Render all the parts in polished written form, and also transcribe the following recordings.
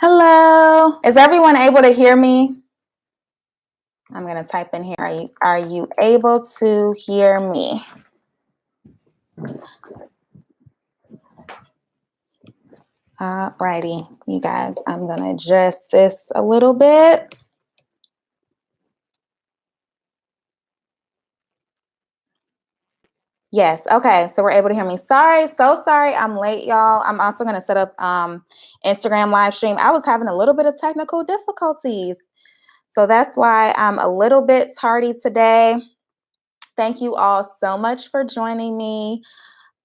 Hello. Is everyone able to hear me? I'm going to type in here. Are you able to hear me? Alrighty, you guys, I'm going to adjust this a little bit. Yes. Okay. So we're able to hear me. So sorry. I'm late, y'all. I'm also going to set up Instagram live stream. I was having a little bit of technical difficulties. So that's why I'm a little bit tardy today. Thank you all so much for joining me.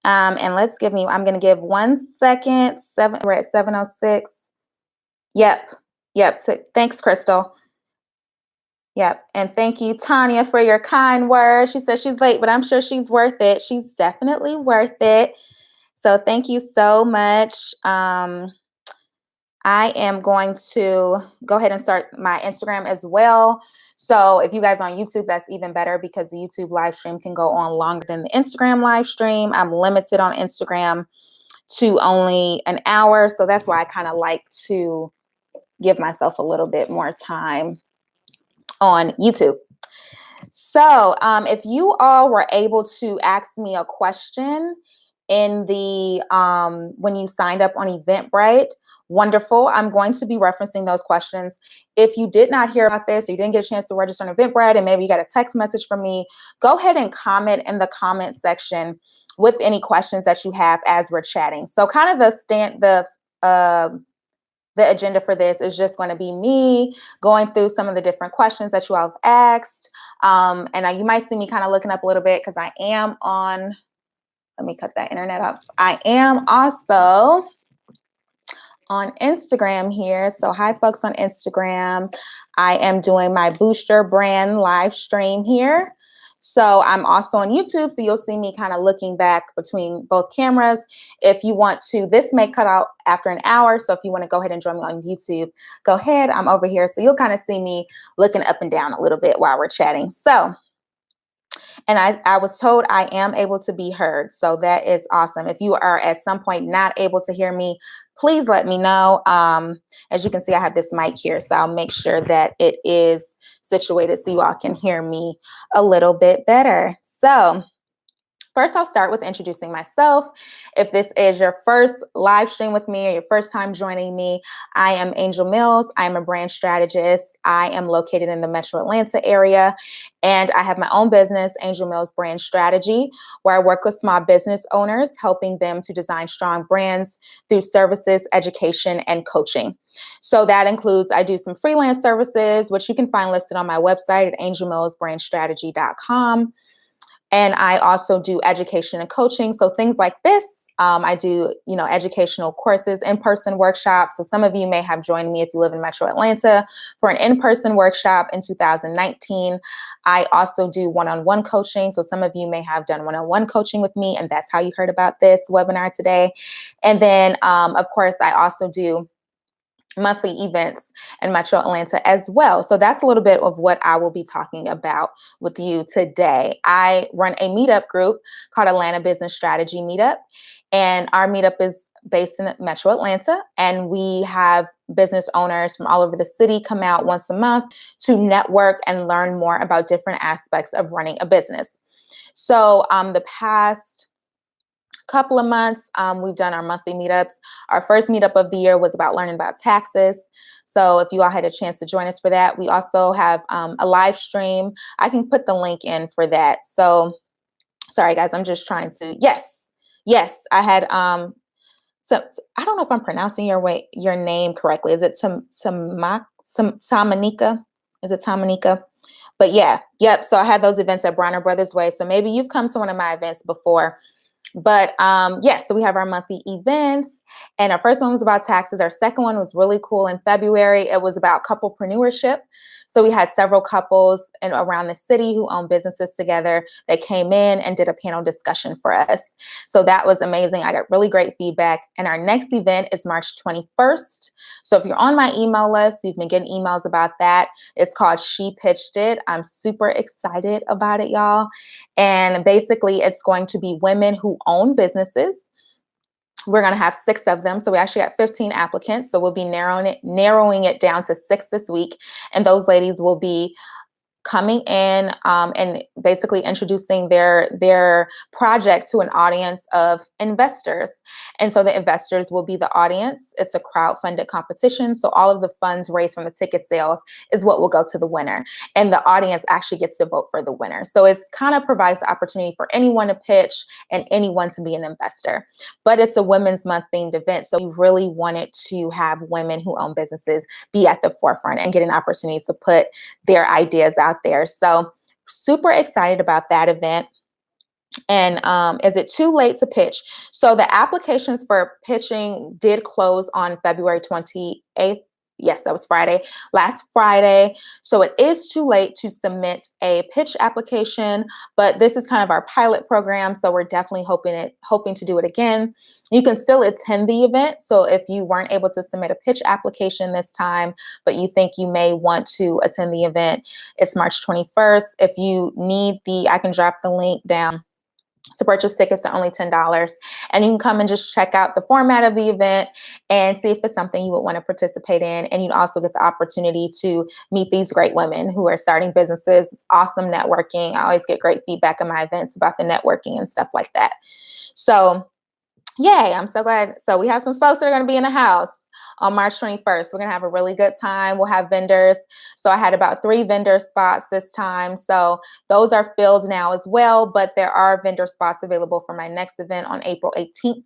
And I'm going to give 1 second. We're at 7:06. Yep. Thanks, Crystal. Yep. And thank you, Tanya, for your kind words. She says she's late, but I'm sure she's worth it. She's definitely worth it. So thank you so much. I am going to go ahead and start my Instagram as well. So if you guys are on YouTube, that's even better because the YouTube live stream can go on longer than the Instagram live stream. I'm limited on Instagram to only an hour. So that's why I kind of like to give myself a little bit more time on YouTube. So if you all were able to ask me a question in the when you signed up on Eventbrite, wonderful. I'm going to be referencing those questions. If you did not hear about this, or you didn't get a chance to register on Eventbrite, and maybe you got a text message from me, go ahead and comment in the comment section with any questions that you have as we're chatting. So kind of the agenda for this is just going to be me going through some of the different questions that you all have asked. And you might see me kind of looking up a little bit because I am on, let me cut that internet up. I am also on Instagram here. So hi folks on Instagram. I am doing my Boost Your Brand live stream here. So I'm also on YouTube. So you'll see me kind of looking back between both cameras. If you want to, this may cut out after an hour. So if you want to go ahead and join me on YouTube, go ahead. I'm over here. So you'll kind of see me looking up and down a little bit while we're chatting. So, and I was told I am able to be heard. So that is awesome. If you are at some point not able to hear me, please let me know. As you can see, I have this mic here, so I'll make sure that it is situated so you all can hear me a little bit better. So first, I'll start with introducing myself. If this is your first live stream with me or your first time joining me, I am Angel Mills. I'm a brand strategist. I am located in the Metro Atlanta area, and I have my own business, Angel Mills Brand Strategy, where I work with small business owners, helping them to design strong brands through services, education, and coaching. So that includes, I do some freelance services, which you can find listed on my website at angelmillsbrandstrategy.com. And I also do education and coaching. So things like this, I do, educational courses, in-person workshops. So some of you may have joined me if you live in Metro Atlanta for an in-person workshop in 2019. I also do one-on-one coaching. So some of you may have done one-on-one coaching with me, and that's how you heard about this webinar today. And then, of course, I also do monthly events in Metro Atlanta as well. So that's a little bit of what I will be talking about with you today. I run a meetup group called Atlanta Business Strategy Meetup, and our meetup is based in Metro Atlanta, and we have business owners from all over the city come out once a month to network and learn more about different aspects of running a business. So the past couple of months, we've done our monthly meetups. Our first meetup of the year was about learning about taxes. So if you all had a chance to join us for that, we also have a live stream. I can put the link in for that. So sorry, guys, I'm just trying to, yes, I had, so I don't know if I'm pronouncing your name correctly. Is it Tamanika? Is it Tamanika? But yeah, yep. So I had those events at Bronner Brothers Way. So maybe you've come to one of my events before. But so we have our monthly events, and our first one was about taxes. Our second one was really cool in February. It was about couplepreneurship. So we had several couples around the city who own businesses together that came in and did a panel discussion for us. So that was amazing. I got really great feedback. And our next event is March 21st. So if you're on my email list, you've been getting emails about that. It's called She Pitched It. I'm super excited about it, y'all. And basically, it's going to be women who own businesses We're going to have 6 of them. So we actually got 15 applicants. So we'll be narrowing it down to 6 this week. And those ladies will be coming in and basically introducing their project to an audience of investors. And so the investors will be the audience. It's a crowd-funded competition. So all of the funds raised from the ticket sales is what will go to the winner. And the audience actually gets to vote for the winner. So it kind of provides the opportunity for anyone to pitch and anyone to be an investor. But it's a Women's Month themed event. So we really wanted to have women who own businesses be at the forefront and get an opportunity to put their ideas out there. So super excited about that event. And is it too late to pitch? So the applications for pitching did close on February 28th. Yes, that was Friday, last Friday. So it is too late to submit a pitch application, but this is kind of our pilot program. So we're definitely hoping to do it again. You can still attend the event. So if you weren't able to submit a pitch application this time, but you think you may want to attend the event, it's March 21st. If you need I can drop the link down to purchase tickets are only $10. And you can come and just check out the format of the event and see if it's something you would want to participate in. And you'd also get the opportunity to meet these great women who are starting businesses. It's awesome networking. I always get great feedback in my events about the networking and stuff like that. So yay, I'm so glad. So we have some folks that are going to be in the house on March 21st. We're going to have a really good time. We'll have vendors. So I had about 3 vendor spots this time. So those are filled now as well, but there are vendor spots available for my next event on April 18th.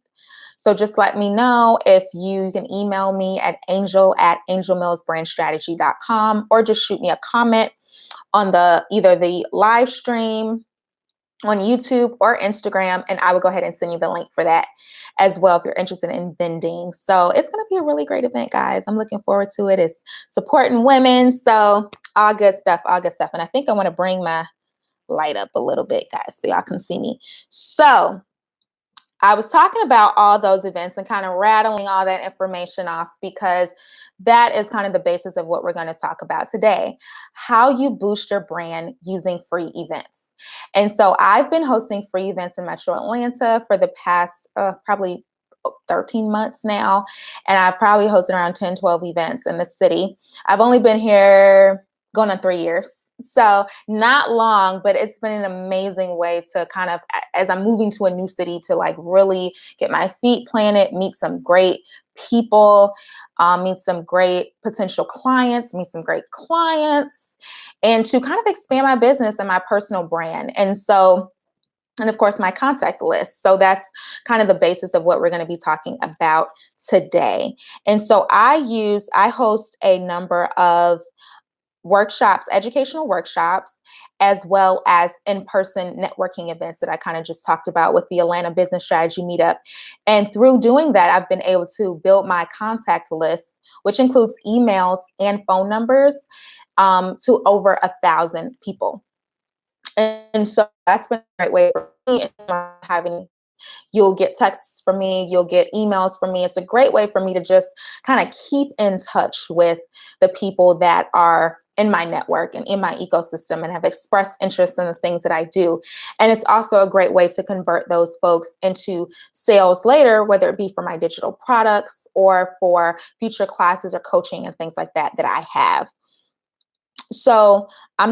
So just let me know. If you can email me at angel@angelmillsbrandstrategy.com, or just shoot me a comment on either the live stream on YouTube or Instagram, and I will go ahead and send you the link for that as well if you're interested in vending. So it's going to be a really great event, guys. I'm looking forward to it. It's supporting women. So all good stuff, all good stuff. And I think I want to bring my light up a little bit, guys, so y'all can see me. So I was talking about all those events and kind of rattling all that information off, because that is kind of the basis of what we're going to talk about today: how you boost your brand using free events. And so I've been hosting free events in Metro Atlanta for the past probably 13 months now. And I've probably hosted around 10, 12 events in the city. I've only been here going on 3 years. So not long, but it's been an amazing way to kind of, as I'm moving to a new city, to like really get my feet planted, meet some great people, meet some great potential clients, meet some great clients, and to kind of expand my business and my personal brand. And of course, my contact list. So that's kind of the basis of what we're going to be talking about today. And so I host a number of workshops, educational workshops, as well as in-person networking events that I kind of just talked about with the Atlanta Business Strategy Meetup. And through doing that, I've been able to build my contact list, which includes emails and phone numbers, to over 1,000 people. And so that's been a great way for me. You'll get texts from me, you'll get emails from me. It's a great way for me to just kind of keep in touch with the people that are in my network and in my ecosystem and have expressed interest in the things that I do. And it's also a great way to convert those folks into sales later, whether it be for my digital products or for future classes or coaching and things like that I have. So I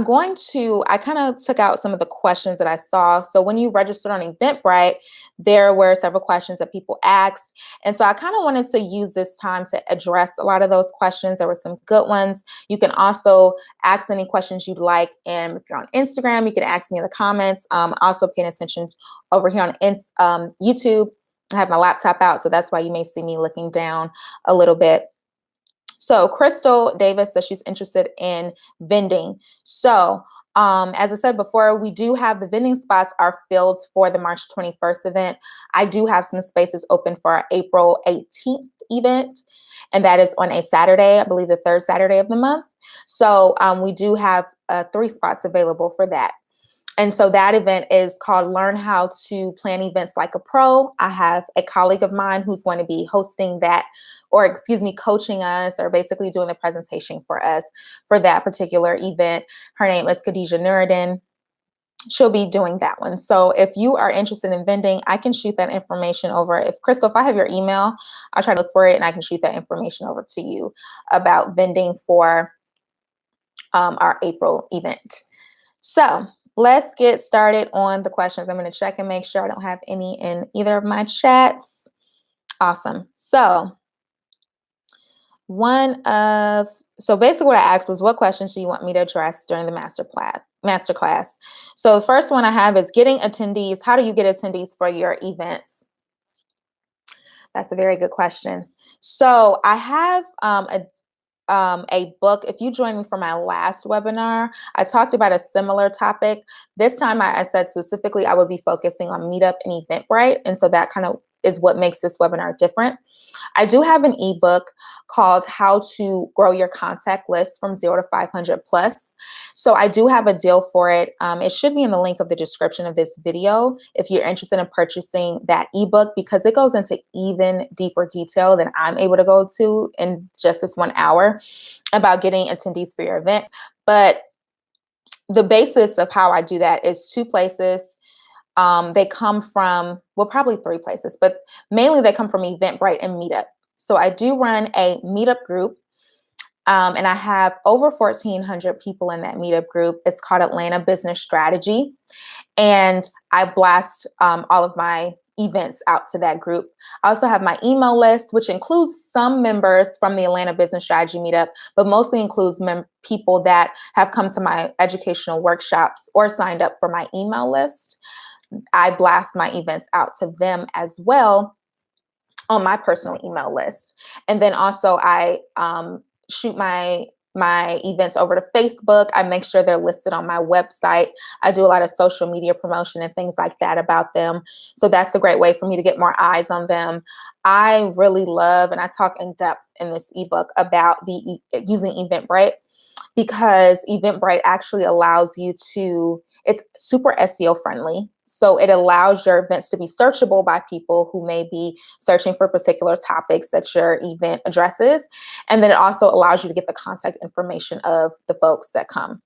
kind of took out some of the questions that I saw. So when you registered on Eventbrite, there were several questions that people asked. And so I kind of wanted to use this time to address a lot of those questions. There were some good ones. You can also ask any questions you'd like. And if you're on Instagram, you can ask me in the comments. Also paying attention over here on YouTube. I have my laptop out, so that's why you may see me looking down a little bit. So Crystal Davis says she's interested in vending. So as I said before, we do have the vending spots are filled for the March 21st event. I do have some spaces open for our April 18th event, and that is on a Saturday, I believe the 3rd Saturday of the month. So we do have 3 spots available for that. And so that event is called Learn How to Plan Events Like a Pro. I have a colleague of mine who's going to be hosting that, coaching us, or basically doing the presentation for us for that particular event. Her name is Khadija Nuruddin. she'll be doing that one. So if you are interested in vending, I can shoot that information over. If Crystal, if I have your email, I'll try to look for it and I can shoot that information over to you about vending for our April event. So let's get started on the questions. I'm going to check and make sure I don't have any in either of my chats. Awesome. So basically what I asked was, what questions do you want me to address during the masterclass? So the first one I have is getting attendees. How do you get attendees for your events? That's a very good question. So I have a book. If you joined me for my last webinar, I talked about a similar topic. This time I said specifically I would be focusing on Meetup and Eventbrite. And so that kind of is what makes this webinar different. I do have an ebook called How to Grow Your Contact List from 0 to 500 plus. So I do have a deal for it. It should be in the link of the description of this video if you're interested in purchasing that ebook, because it goes into even deeper detail than I'm able to go to in just this 1 hour about getting attendees for your event. But the basis of how I do that is 2 places. They come from, well, probably 3 places, but mainly they come from Eventbrite and Meetup. So I do run a Meetup group, and I have over 1,400 people in that Meetup group. It's called Atlanta Business Strategy, and I blast all of my events out to that group. I also have my email list, which includes some members from the Atlanta Business Strategy Meetup, but mostly includes people that have come to my educational workshops or signed up for my email list. I blast my events out to them as well on my personal email list. And then also I shoot my events over to Facebook. I make sure they're listed on my website. I do a lot of social media promotion and things like that about them. So that's a great way for me to get more eyes on them. I really love, and I talk in depth in this ebook about using Eventbrite, because Eventbrite actually allows you to, it's super SEO friendly. So it allows your events to be searchable by people who may be searching for particular topics that your event addresses. And then it also allows you to get the contact information of the folks that come.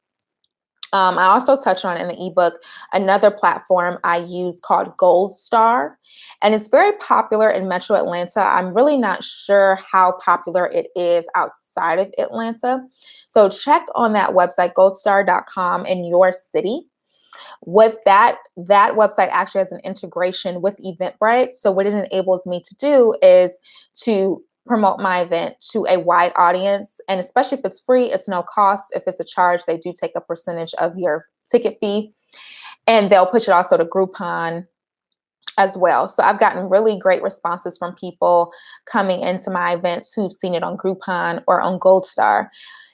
I also touch on in the ebook another platform I use called Gold Star, and it's very popular in Metro Atlanta. I'm really not sure how popular it is outside of Atlanta. So check on that website, goldstar.com, in your city. What that website actually has an integration with Eventbrite. So what it enables me to do is to promote my event to a wide audience. And especially if it's free, it's no cost. If it's a charge, they do take a percentage of your ticket fee. And they'll push it also to Groupon as well. So I've gotten really great responses from people coming into my events who've seen it on Groupon or on Gold Star.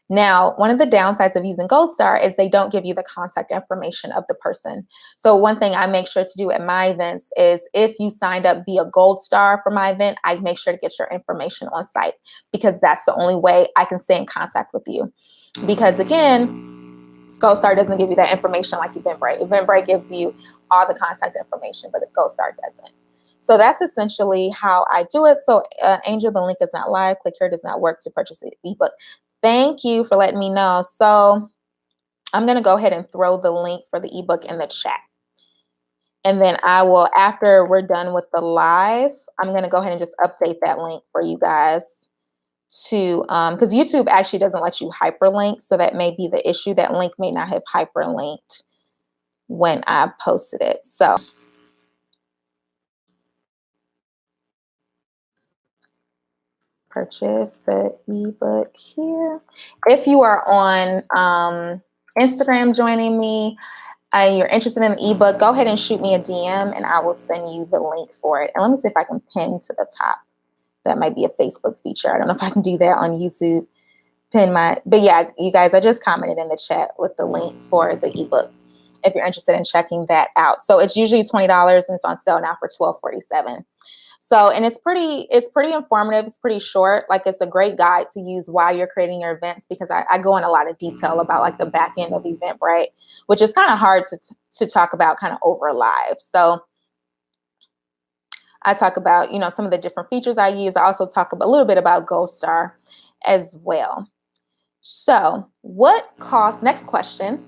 Now, one of the downsides of using Gold Star is they don't give you the contact information of the person. So one thing I make sure to do at my events is if you signed up via Gold Star for my event, I make sure to get your information on site, because that's the only way I can stay in contact with you. Because again, Gold Star doesn't give you that information like Eventbrite. Eventbrite gives you all the contact information, but Gold Star doesn't. So that's essentially how I do it. So Angel, the link is not live. Click here does not work to purchase the ebook. Thank you for letting me know. So I'm going to go ahead and throw the link for the ebook in the chat. And then I will, after we're done with the live, I'm going to go ahead and just update that link for you guys to, because YouTube actually doesn't let you hyperlink. So that may be the issue. That link may not have hyperlinked when I posted it. So purchase the ebook here. If you are on Instagram joining me and you're interested in the ebook, go ahead and shoot me a DM and I will send you the link for it. And let me see if I can pin to the top. That might be a Facebook feature. I don't know if I can do that on YouTube. But yeah, you guys, I just commented in the chat with the link for the ebook if you're interested in checking that out. So it's usually $20 and it's on sale now for $12.47. So, and it's pretty informative. It's pretty short. Like, it's a great guide to use while you're creating your events, because I go in a lot of detail about like the back end of Eventbrite, which is kind of hard to talk about kind of over live. So I talk about, some of the different features I use. I also talk a little bit about Gold Star as well. So next question,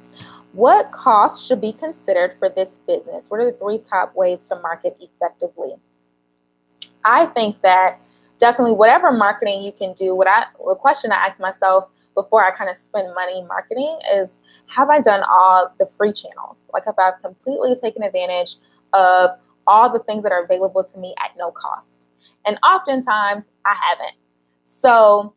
What costs should be considered for this business? What are the 3 top ways to market effectively? I think that definitely whatever marketing you can do, the question I ask myself before I kind of spend money marketing is, have I done all the free channels? Like, have I completely taken advantage of all the things that are available to me at no cost? And oftentimes I haven't. So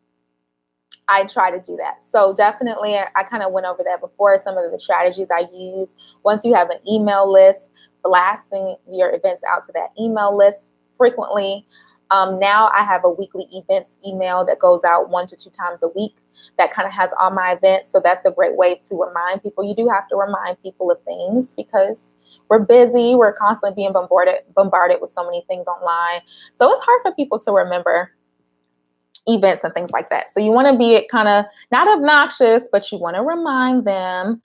I try to do that. So definitely, I kind of went over that before, some of the strategies I use. Once you have an email list, blasting your events out to that email list frequently. Now I have a weekly events email that goes out 1 to 2 times a week that kind of has all my events. So that's a great way to remind people. You do have to remind people of things because we're busy. We're constantly being bombarded with so many things online. So it's hard for people to remember events and things like that. So you want to be kind of not obnoxious, but you want to remind them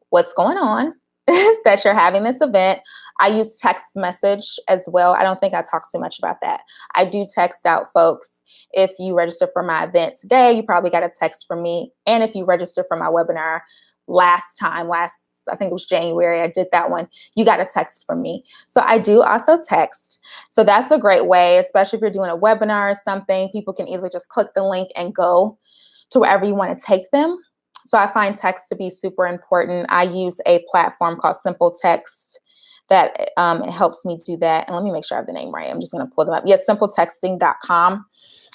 what's going on, that you're having this event. I use text message as well. I don't think I talk too much about that. I do text out folks. If you register for my event today, you probably got a text from me. And if you register for my webinar I think it was January, I did that one, you got a text from me. So I do also text. So that's a great way, especially if you're doing a webinar or something, people can easily just click the link and go to wherever you want to take them. So I find text to be super important. I use a platform called Simple Text that it helps me do that. And let me make sure I have the name right. I'm just going to pull them up. Yes, simpletexting.com.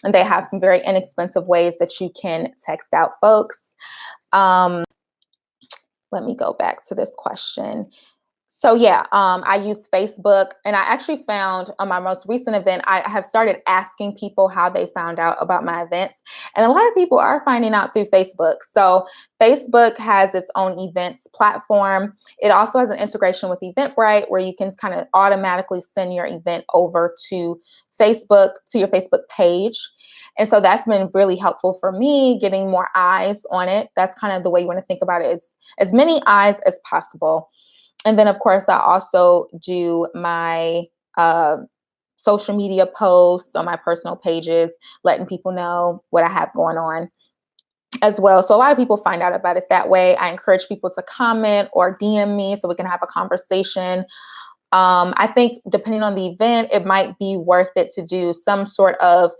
And they have some very inexpensive ways that you can text out folks. Let me go back to this question. So yeah, I use Facebook, and I actually found on my most recent event, I have started asking people how they found out about my events. And a lot of people are finding out through Facebook. So Facebook has its own events platform. It also has an integration with Eventbrite where you can kind of automatically send your event over to Facebook, to your Facebook page. And so that's been really helpful for me, getting more eyes on it. That's kind of the way you want to think about it, is as many eyes as possible. And then, of course, I also do my social media posts on my personal pages, letting people know what I have going on as well. So a lot of people find out about it that way. I encourage people to comment or DM me so we can have a conversation. I think depending on the event, it might be worth it to do some sort of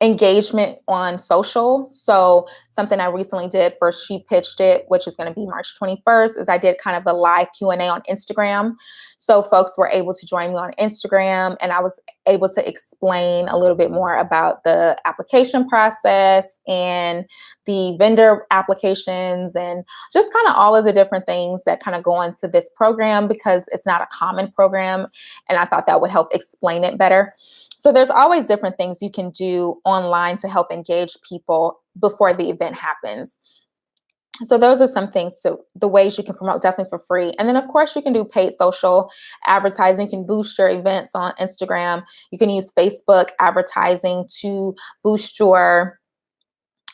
engagement on social. So something I recently did for She Pitched It, which is going to be March 21st, is I did kind of a live Q&A on Instagram. So folks were able to join me on Instagram, and I was able to explain a little bit more about the application process and the vendor applications and just kind of all of the different things that kind of go into this program, because it's not a common program. And I thought that would help explain it better. So there's always different things you can do online to help engage people before the event happens. So those are some things, so the ways you can promote definitely for free. And then of course you can do paid social advertising. You can boost your events on Instagram. You can use Facebook advertising to boost your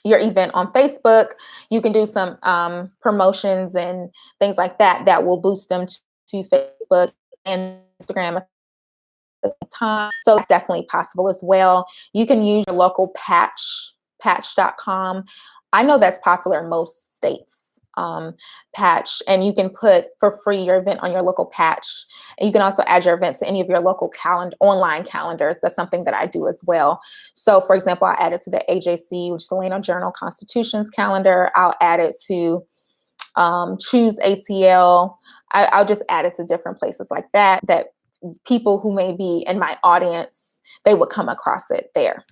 event on Facebook. You can do some promotions and things like that that will boost them to Facebook and Instagram time. So it's definitely possible as well. You can use your local patch.com. I know that's popular in most states, Patch, and you can put for free your event on your local Patch. And you can also add your event to any of your local online calendars. That's something that I do as well. So for example, I added to the AJC, which is the Atlanta Journal Constitution's calendar. I'll add it to Choose ATL. I'll just add it to different places like that people who may be in my audience, they would come across it there.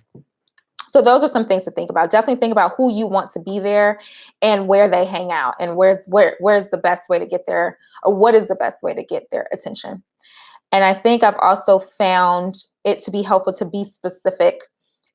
So those are some things to think about. Definitely think about who you want to be there and where they hang out, and where's the best way to get there, or what is the best way to get their attention. And I think I've also found it to be helpful to be specific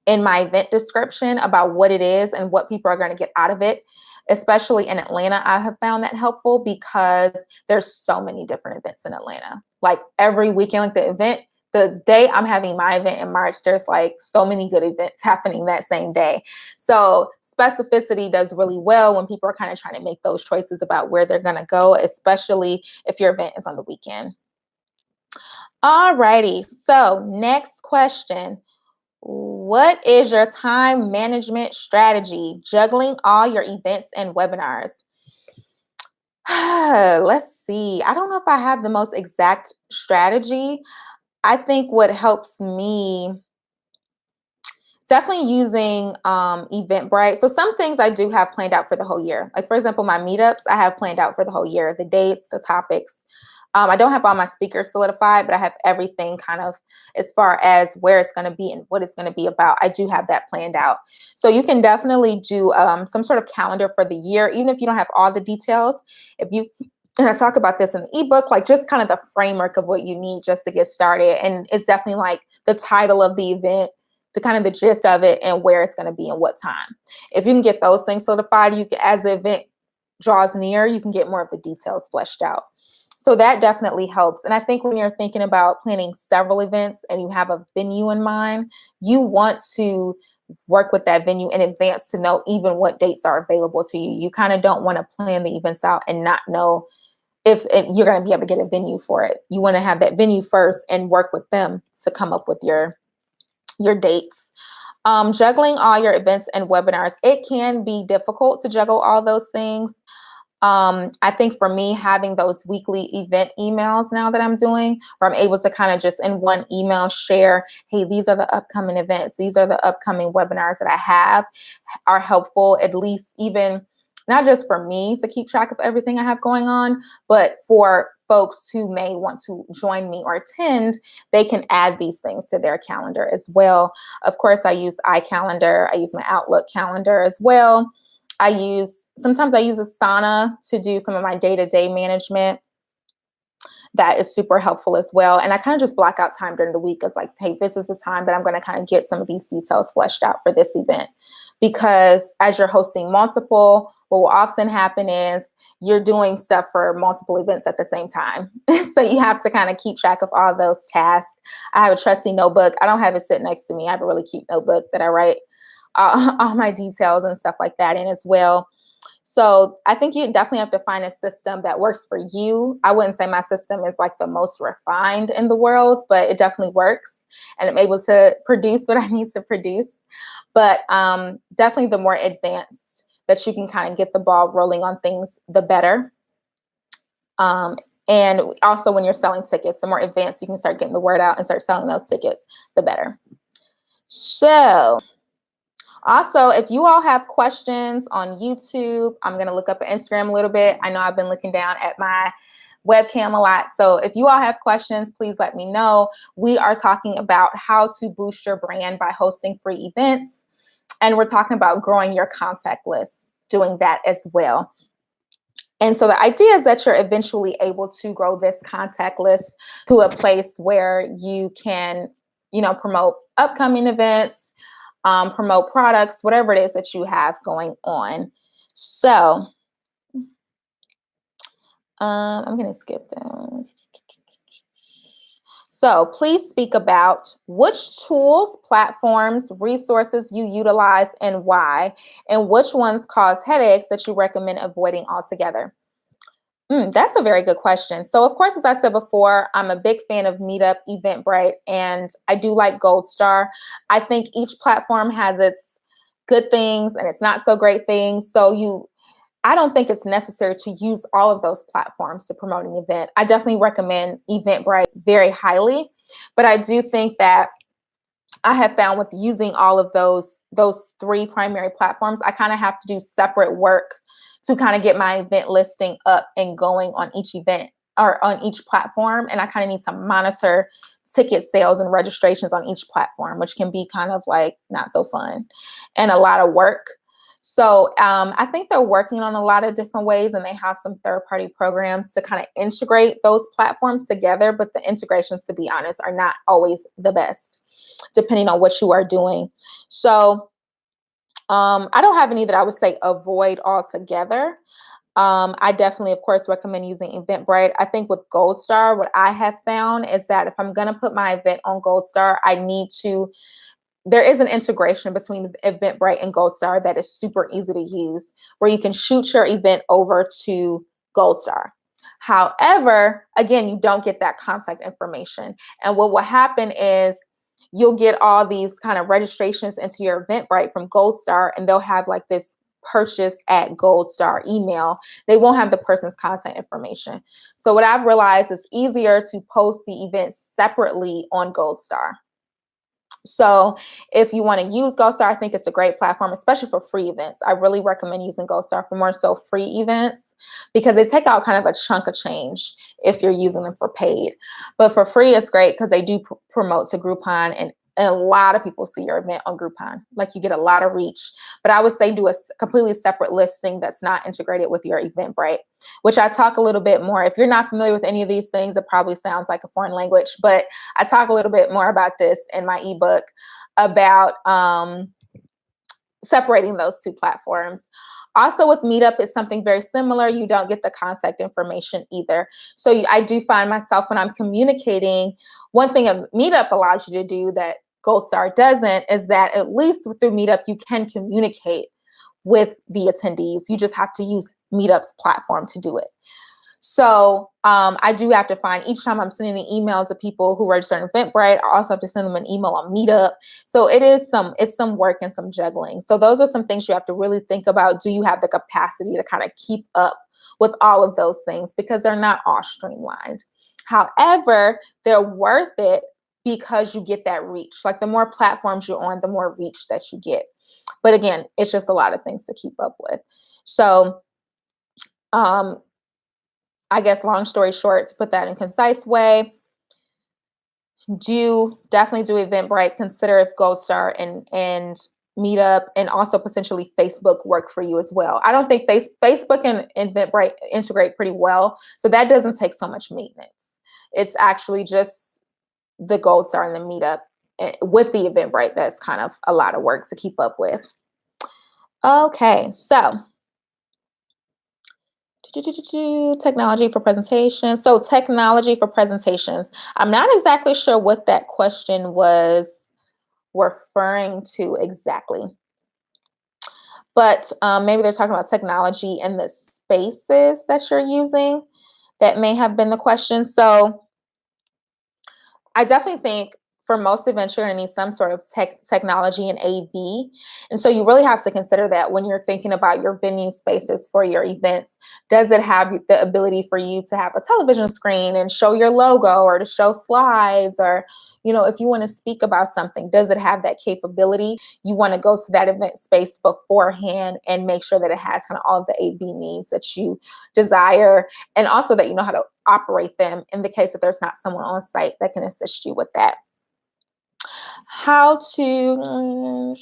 in my event description about what it is and what people are going to get out of it. Especially in Atlanta, I have found that helpful because there's so many different events in Atlanta. Like every weekend, like the day I'm having my event in March, there's like so many good events happening that same day. So specificity does really well when people are kind of trying to make those choices about where they're going to go, especially if your event is on the weekend. All righty. So next question. What is your time management strategy, juggling all your events and webinars? Let's see. I don't know if I have the most exact strategy. I think what helps me definitely using Eventbrite. So some things I do have planned out for the whole year. Like for example, my meetups I have planned out for the whole year, the dates, the topics. I don't have all my speakers solidified, but I have everything kind of as far as where it's going to be and what it's going to be about. I do have that planned out. So you can definitely do some sort of calendar for the year, even if you don't have all the details. If you and I talk about this in the ebook, like just kind of the framework of what you need just to get started. And it's definitely like the title of the event, the kind of the gist of it, and where it's going to be and what time. If you can get those things solidified, you can, as the event draws near, you can get more of the details fleshed out. So that definitely helps. And I think when you're thinking about planning several events and you have a venue in mind, you want to work with that venue in advance to know even what dates are available to you. You kind of don't want to plan the events out and not know if you're going to be able to get a venue for it. You want to have that venue first and work with them to come up with your dates. Juggling all your events and webinars, it can be difficult to juggle all those things. I think for me, having those weekly event emails now that I'm doing, where I'm able to kind of just in one email share, hey, these are the upcoming events, these are the upcoming webinars that I have, are helpful, at least even not just for me to keep track of everything I have going on, but for folks who may want to join me or attend, they can add these things to their calendar as well. Of course, I use iCalendar. I use my Outlook calendar as well. Sometimes I use Asana to do some of my day-to-day management. That is super helpful as well. And I kind of just block out time during the week as like, hey, this is the time that I'm going to kind of get some of these details fleshed out for this event. Because as you're hosting multiple, what will often happen is you're doing stuff for multiple events at the same time. So you have to kind of keep track of all those tasks. I have a trusty notebook. I don't have it sit next to me. I have a really cute notebook that I write all my details and stuff like that in as well. So I think you definitely have to find a system that works for you. I wouldn't say my system is like the most refined in the world, but it definitely works and I'm able to produce what I need to produce. But definitely the more advanced that you can kind of get the ball rolling on things, the better. And also when you're selling tickets, the more advanced you can start getting the word out and start selling those tickets, the better. So also, if you all have questions on YouTube, I'm going to look up at Instagram a little bit. I know I've been looking down at my webcam a lot. So if you all have questions, please let me know. We are talking about how to boost your brand by hosting free events. And we're talking about growing your contact list, doing that as well. And so the idea is that you're eventually able to grow this contact list to a place where you can, promote upcoming events, promote products, whatever it is that you have going on. So I'm going to skip that. So please speak about which tools, platforms, resources you utilize and why, and which ones cause headaches that you recommend avoiding altogether. That's a very good question. So of course, as I said before, I'm a big fan of Meetup, Eventbrite, and I do like Gold Star. I think each platform has its good things and its not so great things. So I don't think it's necessary to use all of those platforms to promote an event. I definitely recommend Eventbrite very highly, but I do think that I have found with using all of those three primary platforms, I kind of have to do separate work to kind of get my event listing up and going on each event or on each platform. And I kind of need to monitor ticket sales and registrations on each platform, which can be kind of like not so fun and a lot of work. So I think they're working on a lot of different ways, and they have some third-party programs to kind of integrate those platforms together. But the integrations, to be honest, are not always the best, depending on what you are doing. So I don't have any that I would say avoid altogether. I definitely, of course, recommend using Eventbrite. I think with Gold Star, what I have found is that if I'm going to put my event on Gold Star, there is an integration between Eventbrite and Gold Star that is super easy to use, where you can shoot your event over to Gold Star. However, again, you don't get that contact information. And what will happen is you'll get all these kind of registrations into your Eventbrite from Gold Star, and they'll have like this purchase at Gold Star email, they won't have the person's contact information. So what I've realized is easier to post the event separately on Gold Star. So if you want to use Gold Star, I think it's a great platform, especially for free events. I really recommend using Gold Star for more so free events because they take out kind of a chunk of change if you're using them for paid. But for free, it's great because they do promote to Groupon, and a lot of people see your event on Groupon. Like, you get a lot of reach. But I would say do a completely separate listing that's not integrated with your Eventbrite, which I talk a little bit more. If you're not familiar with any of these things, it probably sounds like a foreign language, but I talk a little bit more about this in my ebook about separating those two platforms. Also with Meetup, it's something very similar. You don't get the contact information either. So I do find myself when I'm communicating, one thing a Meetup allows you to do that Gold Star doesn't is that at least through Meetup, you can communicate with the attendees. You just have to use Meetup's platform to do it. So I do have to find each time I'm sending an email to people who register on Eventbrite, I also have to send them an email on Meetup. So it's some work and some juggling. So those are some things you have to really think about. Do you have the capacity to kind of keep up with all of those things? Because they're not all streamlined. However, they're worth it because you get that reach. Like, the more platforms you're on, the more reach that you get. But again, it's just a lot of things to keep up with. So I guess long story short, to put that in a concise way, definitely do Eventbrite. Consider if Gold Star and Meetup and also potentially Facebook work for you as well. I don't think Facebook and Eventbrite integrate pretty well, so that doesn't take so much maintenance. It's actually just the Gold Star and the Meetup with the Eventbrite that's kind of a lot of work to keep up with. Okay, so technology for presentations. So technology for presentations. I'm not exactly sure what that question was referring to exactly. But maybe they're talking about technology in the spaces that you're using. That may have been the question. So I definitely think for most events, you're going to need some sort of technology and AV. And so you really have to consider that when you're thinking about your venue spaces for your events. Does it have the ability for you to have a television screen and show your logo, or to show slides, or, you know, if you want to speak about something, does it have that capability? You want to go to that event space beforehand and make sure that it has kind of all of the AV needs that you desire, and also that you know how to operate them in the case that there's not someone on site that can assist you with that. How to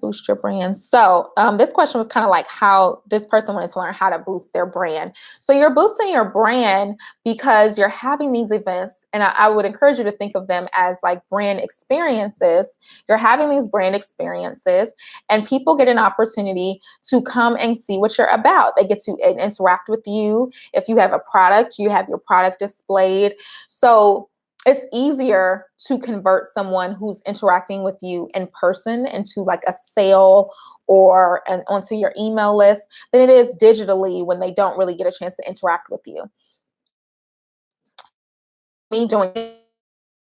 boost your brand. So this question was kind of like how this person wanted to learn how to boost their brand. So you're boosting your brand because you're having these events, and I would encourage you to think of them as like brand experiences. You're having these brand experiences, and people get an opportunity to come and see what you're about. They get to interact with you. If you have a product, you have your product displayed. So it's easier to convert someone who's interacting with you in person into like a sale or onto your email list than it is digitally when they don't really get a chance to interact with you. Me doing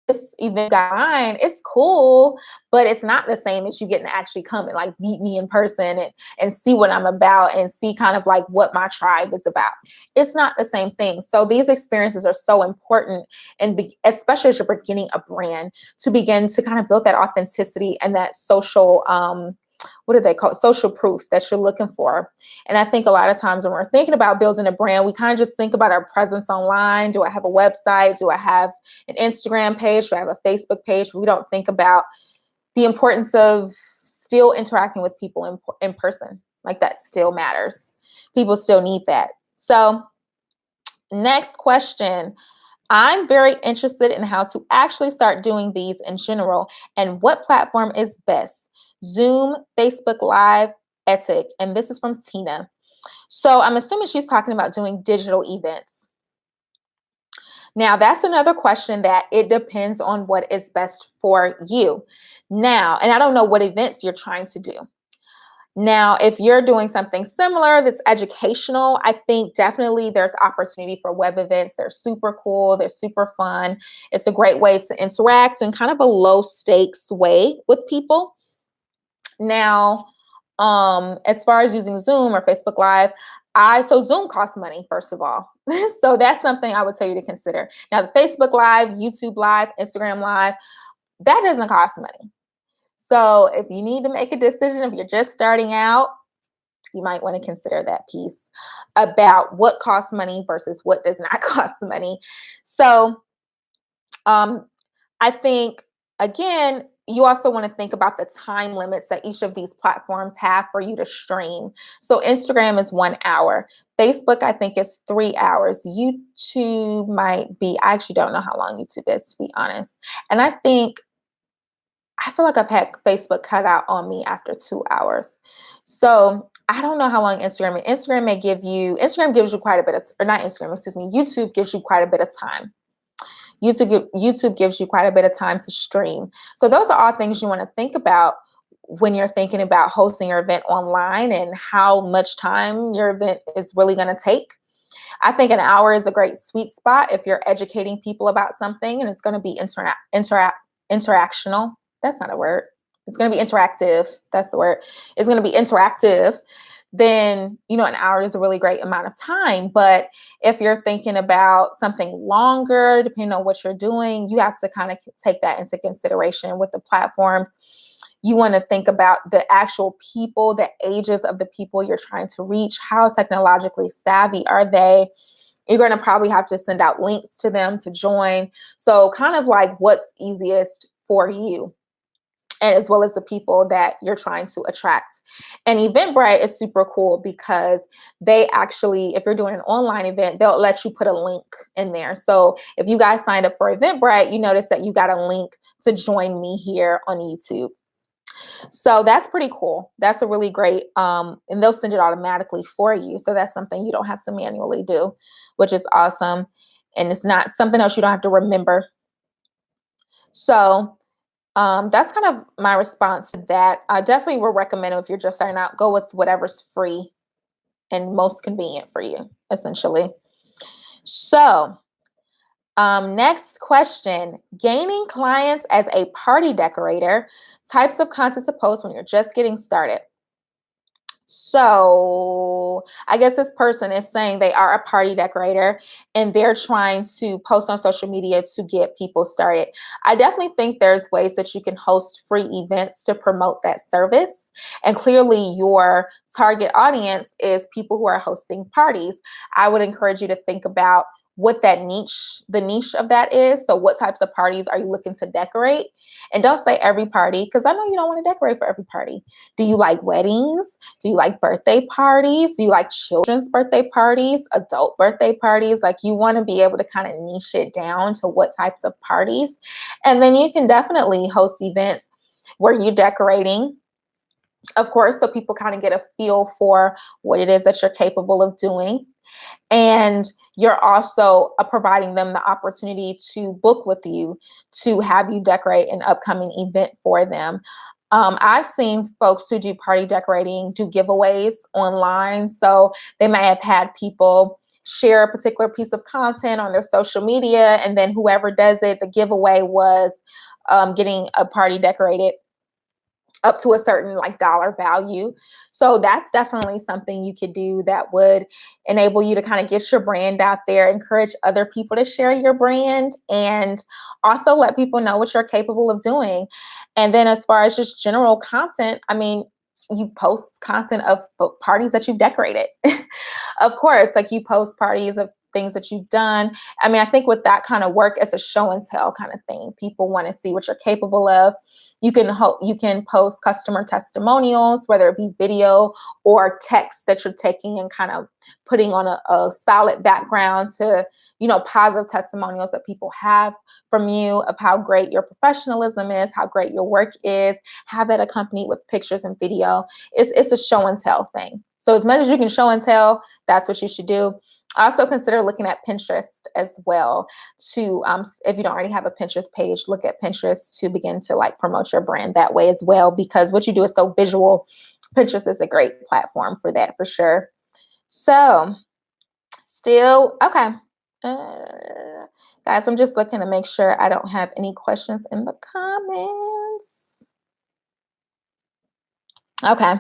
this event guide, it's cool, but it's not the same as you getting to actually come and like meet me in person and see what I'm about and see kind of like what my tribe is about. It's not the same thing. So these experiences are so important, and especially as you're beginning a brand, to begin to kind of build that authenticity and that social what do they call it? Social proof that you're looking for. And I think a lot of times when we're thinking about building a brand, we kind of just think about our presence online. Do I have a website? Do I have an Instagram page? Do I have a Facebook page? We don't think about the importance of still interacting with people in person. Like, that still matters. People still need that. So next question. I'm very interested in how to actually start doing these in general, and what platform is best. Zoom, Facebook Live, Ethic. And this is from Tina. So I'm assuming she's talking about doing digital events. Now, that's another question that it depends on what is best for you. Now, and I don't know what events you're trying to do. Now, if you're doing something similar that's educational, I think definitely there's opportunity for web events. They're super cool. They're super fun. It's a great way to interact in kind of a low stakes way with people. Now, As far as using Zoom or Facebook Live, so Zoom costs money, first of all. So that's something I would tell you to consider. Now, the Facebook Live, YouTube Live, Instagram Live, that doesn't cost money. So if you need to make a decision, if you're just starting out, you might want to consider that piece about what costs money versus what does not cost money. So I think, again, you also want to think about the time limits that each of these platforms have for you to stream. So Instagram is 1 hour. Facebook, I think, is 3 hours. YouTube might be, I actually don't know how long YouTube is, to be honest. And I feel like I've had Facebook cut out on me after 2 hours. So I don't know how long Instagram. Instagram gives you quite a bit of, or not Instagram, excuse me, YouTube gives you quite a bit of time. YouTube gives you quite a bit of time to stream. So those are all things you want to think about when you're thinking about hosting your event online and how much time your event is really going to take. I think an hour is a great sweet spot if you're educating people about something and it's going to be interactional. That's not a word. It's going to be interactive. That's the word. It's going to be interactive. Then, an hour is a really great amount of time. But if you're thinking about something longer, depending on what you're doing, you have to kind of take that into consideration with the platforms. You want to think about the actual people, the ages of the people you're trying to reach. How technologically savvy are they? You're going to probably have to send out links to them to join. So kind of like what's easiest for you, and as well as the people that you're trying to attract. And Eventbrite is super cool because they actually, if you're doing an online event, they'll let you put a link in there. So if you guys signed up for Eventbrite, you notice that you got a link to join me here on YouTube. So that's pretty cool. That's a really great, and they'll send it automatically for you. So that's something you don't have to manually do, which is awesome. And it's not something else you don't have to remember. So that's kind of my response to that. I definitely would recommend, if you're just starting out, go with whatever's free and most convenient for you, essentially. So next question, gaining clients as a party decorator, types of content to post when you're just getting started. So I guess this person is saying they are a party decorator and they're trying to post on social media to get people started. I definitely think there's ways that you can host free events to promote that service. And clearly your target audience is people who are hosting parties. I would encourage you to think about what the niche of that is. So what types of parties are you looking to decorate? And don't say every party, because I know you don't want to decorate for every party. Do you like weddings? Do you like birthday parties? Do you like children's birthday parties, adult birthday parties? Like, you want to be able to kind of niche it down to what types of parties. And then you can definitely host events where you're decorating, of course, so people kind of get a feel for what it is that you're capable of doing. And you're also providing them the opportunity to book with you, to have you decorate an upcoming event for them. I've seen folks who do party decorating do giveaways online. So they may have had people share a particular piece of content on their social media, and then whoever does it, the giveaway was getting a party decorated up to a certain dollar value. So that's definitely something you could do that would enable you to kind of get your brand out there, encourage other people to share your brand, and also let people know what you're capable of doing. And then as far as just general content, I mean, you post content of parties that you've decorated. Of course, you post parties of things that you've done. I mean, I think with that kind of work, it's a show and tell kind of thing. People want to see what you're capable of. You can post customer testimonials, whether it be video or text that you're taking and kind of putting on a solid background to, positive testimonials that people have from you of how great your professionalism is, how great your work is. Have that accompanied with pictures and video. It's a show and tell thing. So as much as you can show and tell, that's what you should do. Also consider looking at Pinterest as well to, if you don't already have a Pinterest page, look at Pinterest to begin to promote your brand that way as well, because what you do is so visual. Pinterest is a great platform for that, for sure. So still, okay. Guys, I'm just looking to make sure I don't have any questions in the comments. Okay.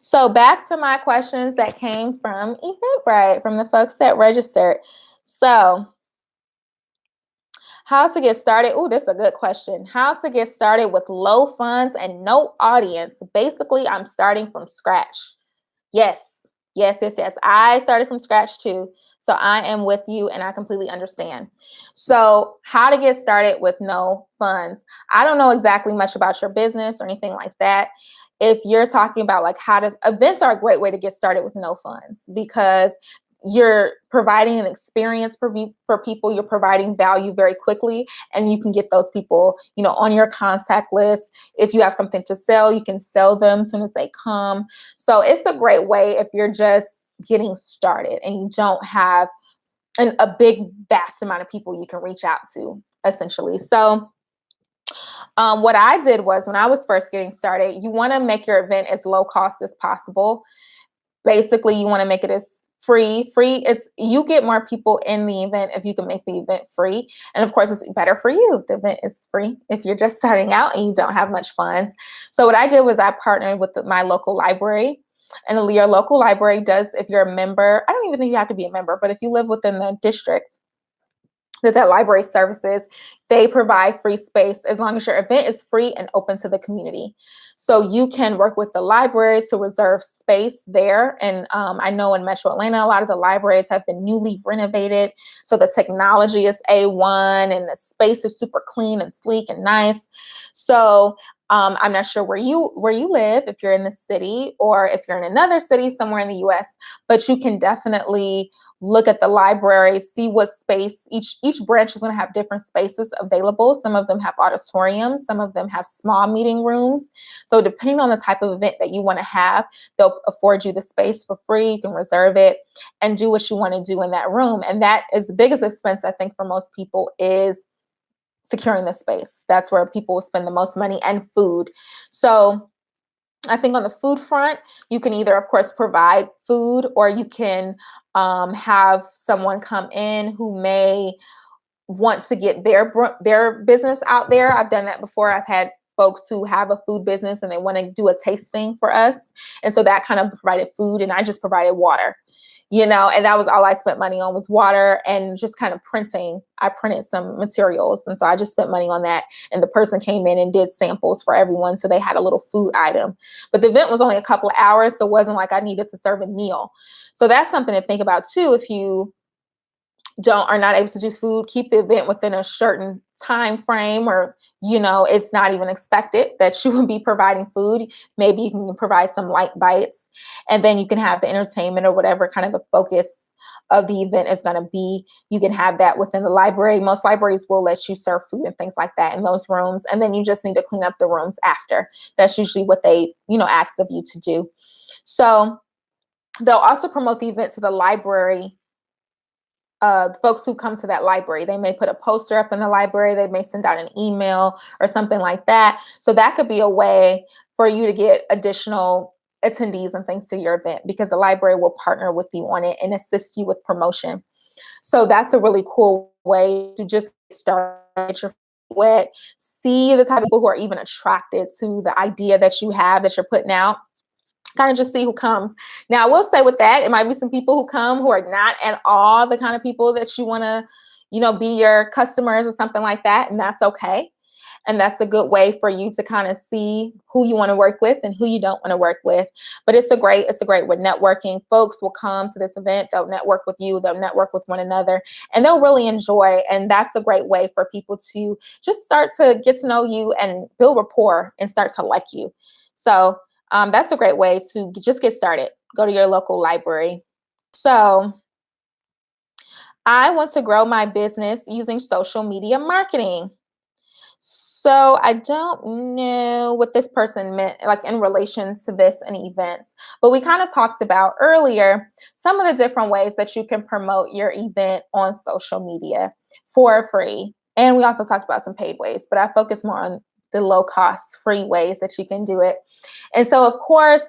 So back to my questions that came from Eventbrite, from the folks that registered. So how to get started? Oh, this is a good question. How to get started with low funds and no audience. Basically, I'm starting from scratch. Yes, yes, yes, yes. I started from scratch too. So I am with you and I completely understand. So, how to get started with no funds. I don't know exactly much about your business or anything like that. If you're talking about like how to, events are a great way to get started with no funds because you're providing an experience for people, you're providing value very quickly, and you can get those people, on your contact list. If you have something to sell, you can sell them as soon as they come. So it's a great way if you're just getting started and you don't have a big, vast amount of people you can reach out to, essentially. So what I did was when I was first getting started, you want to make your event as low cost as possible. Basically, you want to make it as free. Free is, you get more people in the event if you can make the event free. And of course, it's better for you if the event is free if you're just starting out and you don't have much funds. So what I did was I partnered with my local library. And your local library does, if you're a member, I don't even think you have to be a member, but if you live within the district that library services, they provide free space as long as your event is free and open to the community. So you can work with the library to reserve space there. And I know in Metro Atlanta, a lot of the libraries have been newly renovated. So the technology is A1 and the space is super clean and sleek and nice. So I'm not sure where you live, if you're in the city or if you're in another city somewhere in the US, but you can definitely look at the library, see what space, each branch is going to have different spaces available. Some of them have auditoriums, some of them have small meeting rooms. So depending on the type of event that you want to have, they'll afford you the space for free. You can reserve it and do what you want to do in that room. And that is the biggest expense, I think, for most people is securing the space. That's where people will spend the most money, and food. So I think on the food front, you can either, of course, provide food, or you can have someone come in who may want to get their business out there. I've done that before. I've had folks who have a food business and they want to do a tasting for us. And so that kind of provided food, and I just provided water. And that was all I spent money on, was water and just kind of printing. I printed some materials. And so I just spent money on that. And the person came in and did samples for everyone. So they had a little food item. But the event was only a couple of hours. So it wasn't like I needed to serve a meal. So that's something to think about too. If you are not able to do food, keep the event within a certain time frame, or it's not even expected that you would be providing food. Maybe you can provide some light bites, and then you can have the entertainment or whatever kind of the focus of the event is going to be. You can have that within the library. Most libraries will let you serve food and things like that in those rooms, and then you just need to clean up the rooms after. That's usually what they ask of you to do. So they'll also promote the event to the library. Folks who come to that library, they may put a poster up in the library, they may send out an email or something like that. So that could be a way for you to get additional attendees and things to your event, because the library will partner with you on it and assist you with promotion. So that's a really cool way to just start your wet, see the type of people who are even attracted to the idea that you have, that you're putting out. Kind of just see who comes. Now, I will say with that, it might be some people who come who are not at all the kind of people that you want to, be your customers or something like that. And that's okay. And that's a good way for you to kind of see who you want to work with and who you don't want to work with. But it's a great with networking. Folks will come to this event. They'll network with you. They'll network with one another, and they'll really enjoy. And that's a great way for people to just start to get to know you and build rapport and start to like you. So that's a great way to just get started. Go to your local library. So I want to grow my business using social media marketing. So I don't know what this person meant, like in relation to this and events, but we kind of talked about earlier some of the different ways that you can promote your event on social media for free. And we also talked about some paid ways, but I focus more on the low cost free ways that you can do it. And so, of course,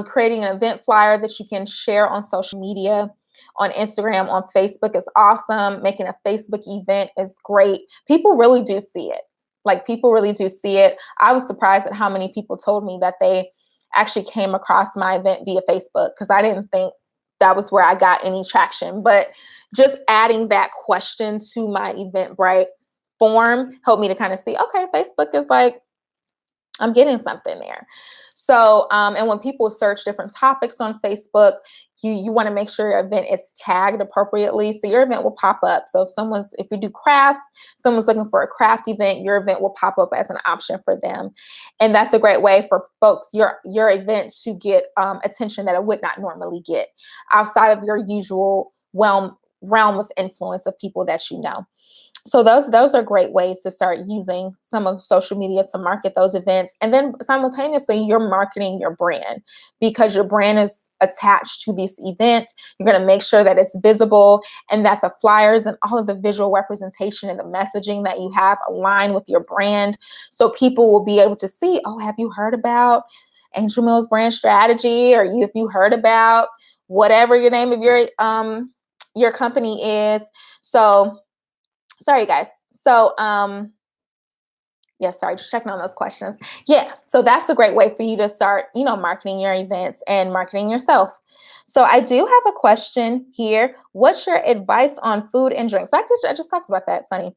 creating an event flyer that you can share on social media, on Instagram, on Facebook is awesome. Making a Facebook event is great. People really do see it. Like, people really do see it. I was surprised at how many people told me that they actually came across my event via Facebook because I didn't think that was where I got any traction. But just adding that question to my Eventbrite form helped me to kind of see, okay, Facebook is like, I'm getting something there. So, and when people search different topics on Facebook, you want to make sure your event is tagged appropriately. So your event will pop up. So if you do crafts, someone's looking for a craft event, your event will pop up as an option for them. And that's a great way for folks, your event to get attention that it would not normally get outside of your usual realm of influence of people that you know. So those are great ways to start using some of social media to market those events. And then simultaneously, you're marketing your brand because your brand is attached to this event. You're going to make sure that it's visible and that the flyers and all of the visual representation and the messaging that you have align with your brand. So people will be able to see, oh, have you heard about Angel Mills brand strategy? Or if you heard about whatever your name of your company is. So sorry, guys. So, yeah, sorry, just checking on those questions. Yeah, so that's a great way for you to start, marketing your events and marketing yourself. So I do have a question here. What's your advice on food and drinks? I just talked about that. Funny.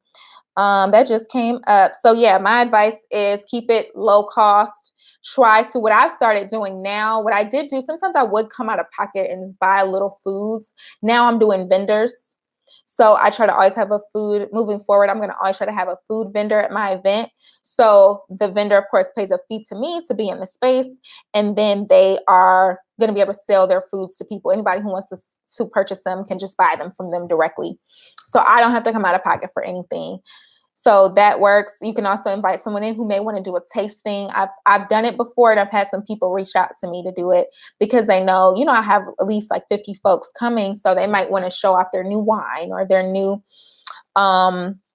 That just came up. So yeah, my advice is keep it low cost. Try to, what I've started doing now, what I did do, sometimes I would come out of pocket and buy little foods. Now I'm doing vendors. So I try to always have a food moving forward. I'm going to always try to have a food vendor at my event. So the vendor, of course, pays a fee to me to be in the space. And then they are going to be able to sell their foods to people. Anybody who wants to purchase them can just buy them from them directly. So I don't have to come out of pocket for anything. So that works. You can also invite someone in who may want to do a tasting. I've done it before, and I've had some people reach out to me to do it because they know, I have at least like 50 folks coming. So they might want to show off their new wine or their new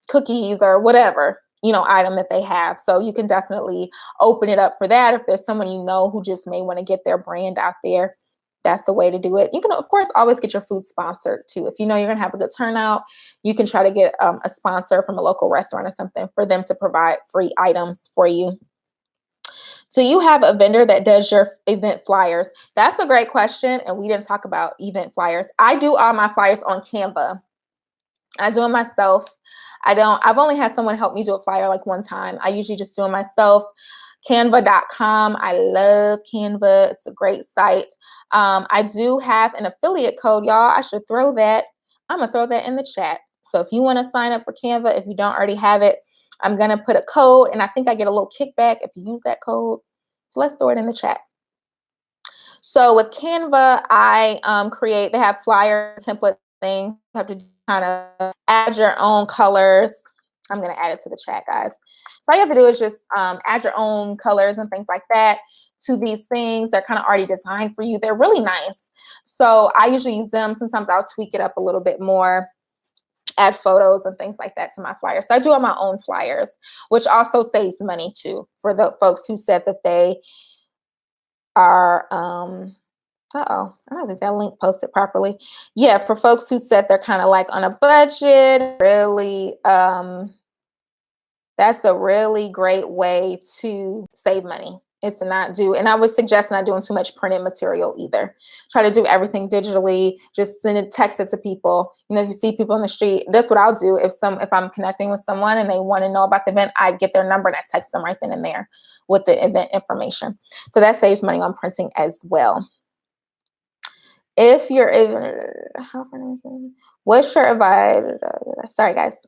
cookies or whatever, item that they have. So you can definitely open it up for that. If there's someone who just may want to get their brand out there, that's the way to do it. You can, of course, always get your food sponsored too. If you're going to have a good turnout, you can try to get a sponsor from a local restaurant or something for them to provide free items for you. Do you have a vendor that does your event flyers? That's a great question. And we didn't talk about event flyers. I do all my flyers on Canva. I do it myself. I've only had someone help me do a flyer like one time. I usually just do it myself. Canva.com. I love Canva. It's a great site. I do have an affiliate code, y'all. I should throw that. I'm going to throw that in the chat. So if you want to sign up for Canva, if you don't already have it, I'm going to put a code, and I think I get a little kickback if you use that code. So let's throw it in the chat. So with Canva, they have flyer template things. You have to kind of add your own colors. I'm going to add it to the chat, guys. So all you have to do is just add your own colors and things like that to these things. They're kind of already designed for you. They're really nice. So I usually use them. Sometimes I'll tweak it up a little bit more, add photos and things like that to my flyers. So I do all my own flyers, which also saves money too for the folks who said that they are, I don't think that link posted properly. Yeah, for folks who said they're kind of like on a budget, really, that's a really great way to save money. Is to not do, and I would suggest not doing too much printed material either. Try to do everything digitally. Just send it, text it to people. If you see people on the street, that's what I'll do. If I'm connecting with someone and they want to know about the event, I get their number and I text them right then and there with the event information. So that saves money on printing as well. If you're what's your advice? Sorry, guys.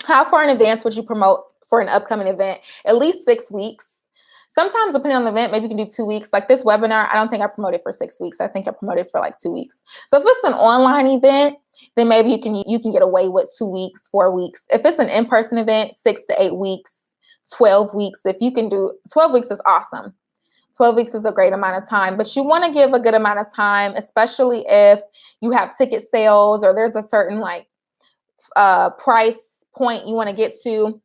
How far in advance would you promote for an upcoming event? At least 6 weeks. Sometimes, depending on the event, maybe you can do 2 weeks. Like this webinar, I don't think I promoted for 6 weeks. I think I promoted for like 2 weeks. So if it's an online event, then maybe you can get away with 2 weeks, 4 weeks. If it's an in-person event, 6 to 8 weeks, 12 weeks. If you can do 12 weeks is awesome. 12 weeks is a great amount of time, but you want to give a good amount of time, especially if you have ticket sales or there's a certain price point you want to get to.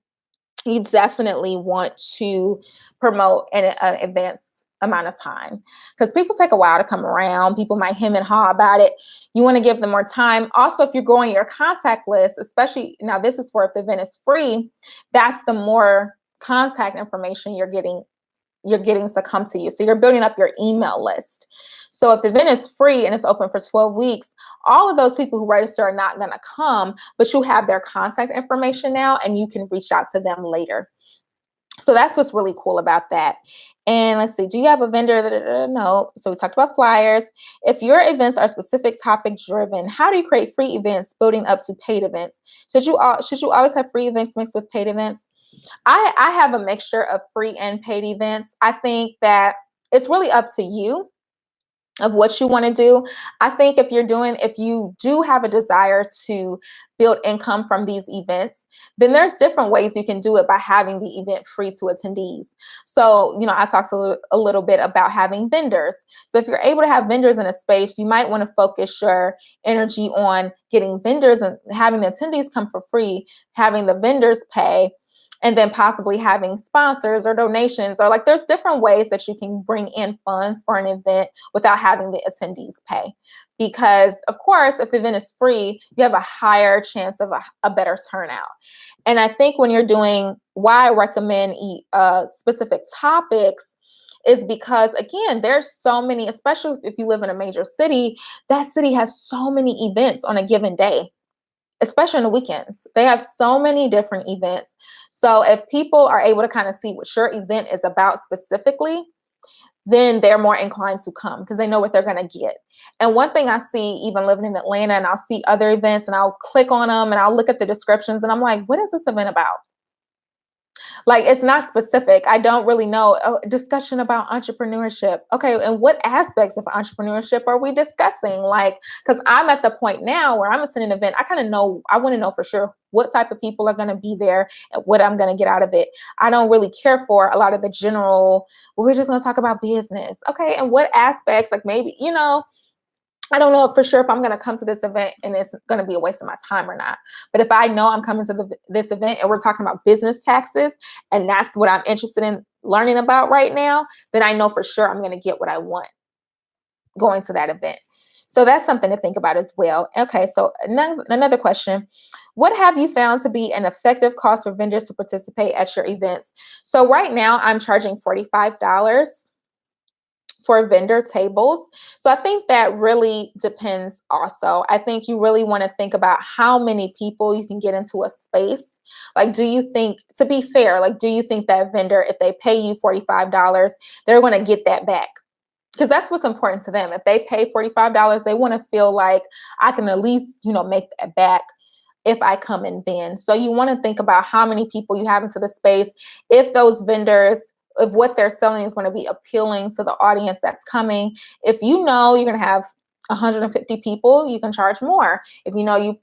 You definitely want to promote an advanced amount of time because people take a while to come around. People might hem and haw about it. You want to give them more time. Also, if you're growing your contact list, especially now, this is for if the event is free, that's the more contact information you're getting you're getting to come to you. So you're building up your email list. So if the event is free and it's open for 12 weeks, all of those people who register are not going to come, but you have their contact information now and you can reach out to them later. So that's what's really cool about that. And let's see, do you have a vendor? No. So we talked about flyers. If your events are specific topic driven, how do you create free events building up to paid events? Should you always have free events mixed with paid events? I have a mixture of free and paid events. I think that it's really up to you of what you want to do. I think if you do have a desire to build income from these events, then there's different ways you can do it by having the event free to attendees. So, I talked a little bit about having vendors. So if you're able to have vendors in a space, you might want to focus your energy on getting vendors and having the attendees come for free, having the vendors pay, and then possibly having sponsors or donations, or there's different ways that you can bring in funds for an event without having the attendees pay. Because of course, if the event is free, you have a higher chance of a better turnout. And I think when you're doing, why I recommend specific topics is because, again, there's so many, especially if you live in a major city, that city has so many events on a given day. Especially on the weekends, they have so many different events. So if people are able to kind of see what your event is about specifically, then they're more inclined to come because they know what they're going to get. And one thing I see, even living in Atlanta, and I'll see other events and I'll click on them and I'll look at the descriptions and I'm like, what is this event about? It's not specific. I don't really know. Discussion about entrepreneurship. Okay, and what aspects of entrepreneurship are we discussing? Because I'm at the point now where I'm attending an event, I want to know for sure what type of people are going to be there and what I'm going to get out of it. I don't really care for a lot of the general, we're just going to talk about business. Okay, and what aspects, maybe, I don't know for sure if I'm going to come to this event and it's going to be a waste of my time or not. But if I know I'm coming to this event and we're talking about business taxes, and that's what I'm interested in learning about right now, then I know for sure I'm going to get what I want going to that event. So that's something to think about as well. Okay, so another question. What have you found to be an effective cost for vendors to participate at your events? So right now I'm charging $45 for vendor tables. So I think that really depends also. I think you really want to think about how many people you can get into a space. Do you think, to be fair, do you think that vendor, if they pay you $45, they're going to get that back? Because that's what's important to them. If they pay $45, they want to feel like I can at least, make that back if I come and vend. So you want to think about how many people you have into the space. If those vendors, if what they're selling is going to be appealing to the audience that's coming. If you're going to have 150 people, you can charge more. If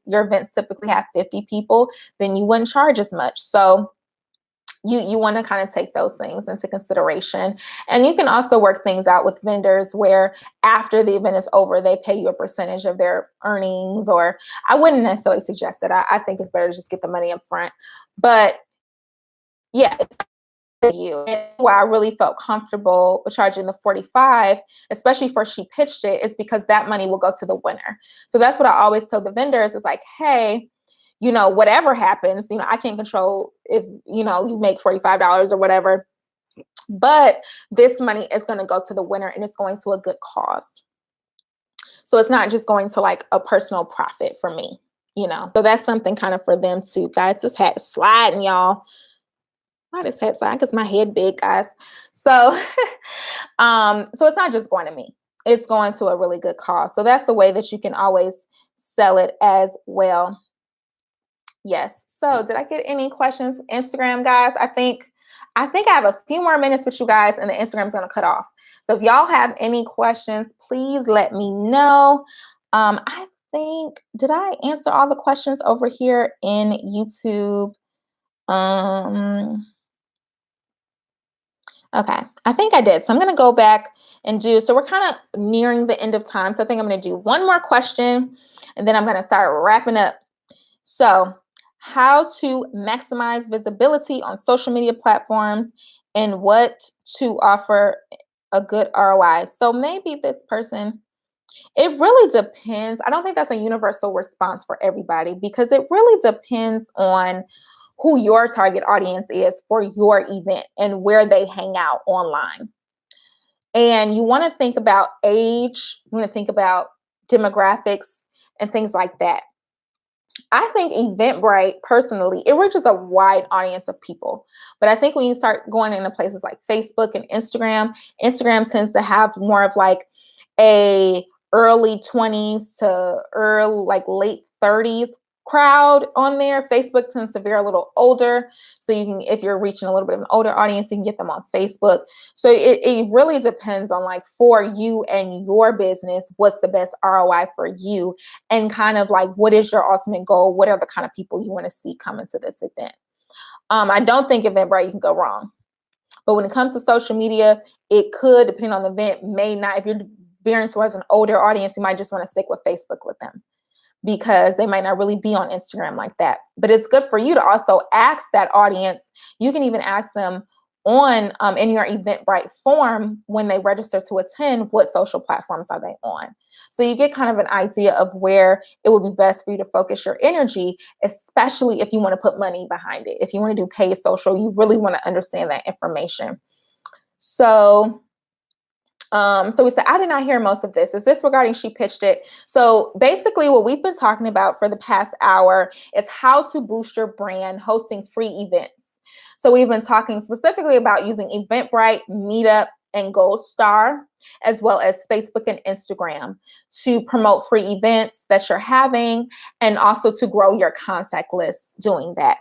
your events typically have 50 people, then you wouldn't charge as much. So you want to kind of take those things into consideration. And you can also work things out with vendors where after the event is over, they pay you a percentage of their earnings, or I wouldn't necessarily suggest that. I think it's better to just get the money up front. But yeah, it's you. And why I really felt comfortable with charging the 45, especially for she pitched it, is because that money will go to the winner. So that's what I always tell the vendors is hey, whatever happens, I can't control if, you make $45 or whatever, but this money is going to go to the winner and it's going to a good cause. So it's not just going to a personal profit for me, So that's something kind of for them too. Guys, this hat is sliding, y'all. Why this head slide? Because my head big, guys. So, so it's not just going to me. It's going to a really good cause. So that's the way that you can always sell it as well. Yes. So did I get any questions? Instagram, guys, I think I have a few more minutes with you guys and the Instagram is going to cut off. So if y'all have any questions, please let me know. I think, did I answer all the questions over here in YouTube? Okay, I think I did. So I'm going to go back and so we're kind of nearing the end of time. So I think I'm going to do one more question and then I'm going to start wrapping up. So how to maximize visibility on social media platforms and what to offer a good ROI. So maybe this person, it really depends. I don't think that's a universal response for everybody because it really depends on who your target audience is for your event and where they hang out online. And you want to think about age, you want to think about demographics and things like that. I think Eventbrite, personally, it reaches a wide audience of people. But I think when you start going into places like Facebook and Instagram, Instagram tends to have more of like a early 20s to early, like late 30s crowd on there. Facebook tends to veer a little older. So you can, if you're reaching a little bit of an older audience, you can get them on Facebook. So it really depends on, like, for you and your business, what's the best ROI for you, and kind of like, what is your ultimate goal? What are the kind of people you want to see come into this event? I don't think Eventbrite you can go wrong. But when it comes to social media, it could, depending on the event, may not. If you're veering towards an older audience, you might just want to stick with Facebook with them, because they might not really be on Instagram like that. But it's good for you to also ask that audience. You can even ask them on in your Eventbrite form when they register to attend, what social platforms are they on? So you get kind of an idea of where it would be best for you to focus your energy, especially if you want to put money behind it. If you want to do paid social, you really want to understand that information. So so we said, I did not hear most of this. Is this regarding She Pitched It? So basically what we've been talking about for the past hour is how to boost your brand hosting free events. So we've been talking specifically about using Eventbrite, Meetup, and Gold Star, as well as Facebook and Instagram, to promote free events that you're having, and also to grow your contact list doing that.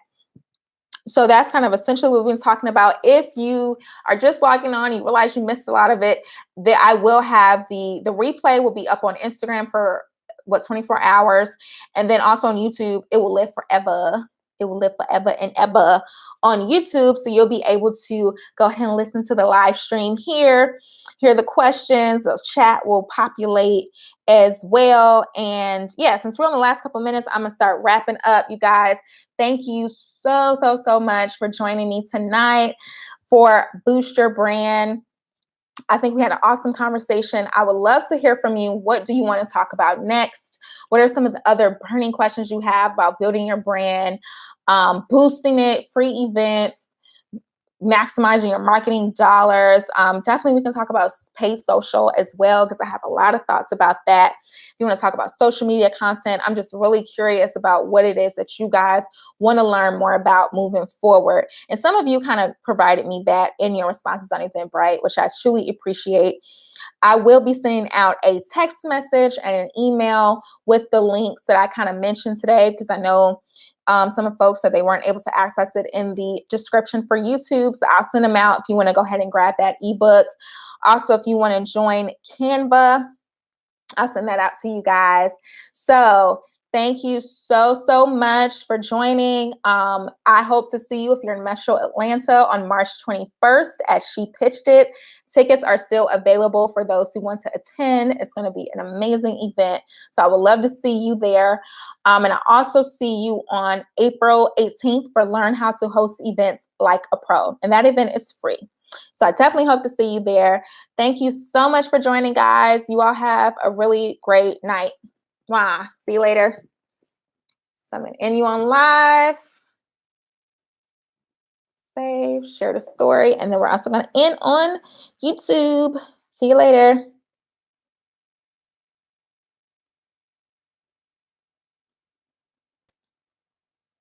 So that's kind of essentially what we've been talking about. If you are just logging on, you realize you missed a lot of it, that I will have the replay will be up on Instagram for 24 hours. And then also on YouTube, it will live forever. It will live forever and ever on YouTube. So you'll be able to go ahead and listen to the live stream here, hear the questions, the chat will populate as well. And yeah, since we're on the last couple minutes, I'm gonna start wrapping up, you guys. Thank you so much for joining me tonight for Boost Your Brand. I think we had an awesome conversation. I would love to hear from you. What do you want to talk about next? What are some of the other burning questions you have about building your brand, boosting it, free events, maximizing your marketing dollars? Definitely we can talk about paid social as well, because I have a lot of thoughts about that. If you want to talk about social media content, I'm just really curious about what it is that you guys want to learn more about moving forward. And some of you kind of provided me that in your responses on Eventbrite, which I truly appreciate. I will be sending out a text message and an email with the links that I kind of mentioned today, because I know some of folks said they weren't able to access it in the description for YouTube. So I'll send them out if you want to go ahead and grab that ebook. Also, if you want to join Canva, I'll send that out to you guys. So thank you so much for joining. I hope to see you if you're in Metro Atlanta on March 21st at She Pitched It. Tickets are still available for those who want to attend. It's going to be an amazing event. So I would love to see you there. And I also see you on April 18th for Learn How to Host Events Like a Pro. And that event is free. So I definitely hope to see you there. Thank you so much for joining, guys. You all have a really great night. Mwah. See you later. So I'm going to end you on live. Save, share the story, and then we're also going to end on YouTube. See you later.